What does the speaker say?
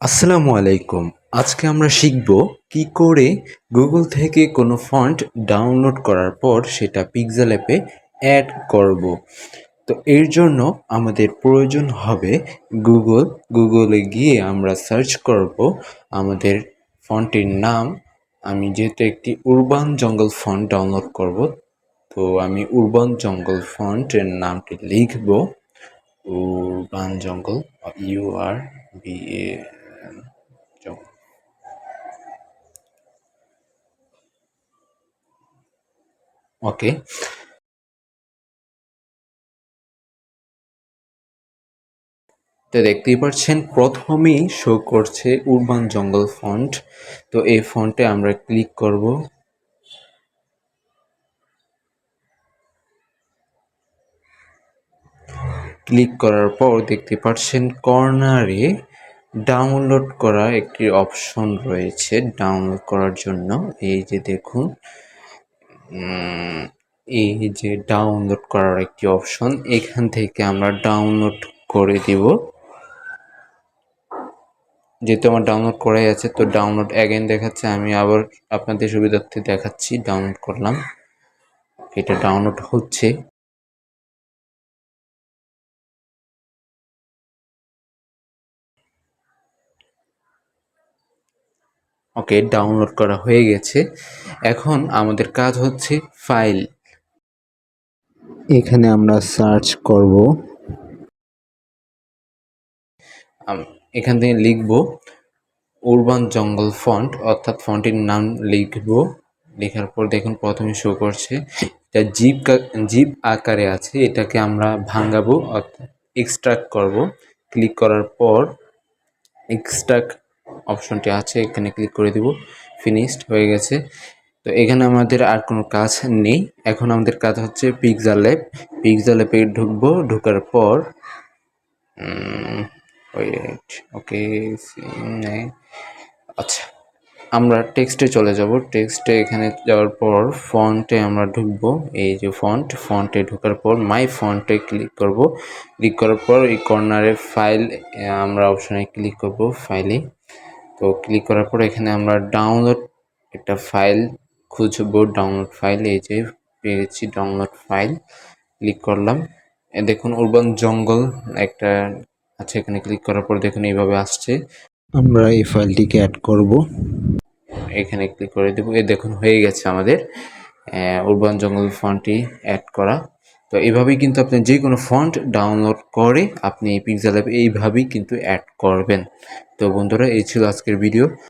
আসসালামু আলাইকুম। আজকে আমরা শিখব কি করে গুগল থেকে কোনো ফন্ট ডাউনলোড করার পর সেটা পিক্সেল অ্যাপে অ্যাড করব। তো এর জন্য আমাদের প্রয়োজন হবে গুগলে গিয়ে আমরা সার্চ করব আমাদের ফন্টের নাম। আমি যেহেতু একটি উরবান জঙ্গল ফন্ট ডাউনলোড করব, তো আমি উরবান জঙ্গল ফন্টের নামটি লিখব। উরবান জঙ্গল, URBA জঙ্গল। ওকে, তো দেখতেই পাচ্ছেন প্রথমেই শো করছে উরবান জঙ্গল ফন্ট। তো এই ফন্টে আমরা ক্লিক করব। ক্লিক করার পর দেখতে পাচ্ছেন কর্নারে ডাউনলোড করা একটি অপশন রয়েছে। ডাউনলোড করার জন্য এই যে দেখুন, এই যে ডাউনলোড করার একটি অপশন, এখান থেকে আমরা ডাউনলোড করে দিব। যেহেতু আমার ডাউনলোড করাই আছে, তো ডাউনলোড অ্যাগেন দেখাচ্ছে। আমি আবার আপনাদের সুবিধার্থে দেখাচ্ছি, ডাউনলোড করলাম, এটা ডাউনলোড হচ্ছে। ওকে, ডাউনলোড করা হয়ে গেছে। এখন আমাদের কাজ হচ্ছে ফাইল। এখানে আমরা সার্চ করব, এখান থেকে লিখব উরবান জঙ্গল ফন্ট, অর্থাৎ ফন্টের নাম লিখব। লেখার পর দেখুন প্রথমে শো করছে, এটা জিপ আকারে আছে। এটাকে আমরা ভাঙাবো, অর্থাৎ এক্সট্রাক্ট করব। ক্লিক করার পর এক্সট্রাক্ট অপশনটি আছে, এখানে ক্লিক করে দিব। ফিনিশড হয়ে গেছে। তো এখানে আমাদের আর কোনো কাজ নেই। এখন আমাদের কাজ হচ্ছে পিক্সেল অ্যাপে ঢুকবো। ঢোকার পর ওয়েট, ওকে, আচ্ছা, আমরা টেক্সটে চলে যাব। টেক্সটে এখানে যাওয়ার পর ফন্টে আমরা ঢুকবো। এই যে ফন্টে ঢোকার পর মাই ফন্টে ক্লিক করব। ক্লিক করার পর এই কর্নারে ফাইল, আমরা অপশনে ক্লিক করব, ফাইলে। তো ক্লিক করার পর এখানে আমরা ডাউনলোড একটা ফাইল খুঁজবো। ডাউনলোড ফাইল, এই যে পেয়েছি ডাউনলোড ফাইল। ক্লিক করলাম, দেখুন উরবান জঙ্গল একটা আছে। এখানে ক্লিক করার পর দেখুন এইভাবে আসছে। আমরা এই ফাইলটিকে অ্যাড করব, এখানে ক্লিক করে দেবো। এই দেখুন হয়ে গেছে আমাদের উরবান জঙ্গল ফন্টটি অ্যাড করা। তো এইভাবেই কিন্তু আপনি যে কোনো ফন্ট ডাউনলোড করে আপনি পিক্সেল অ্যাপে এইভাবেই কিন্তু অ্যাড করবেন। তো বন্ধুরা, এই ছিল আজকের ভিডিও।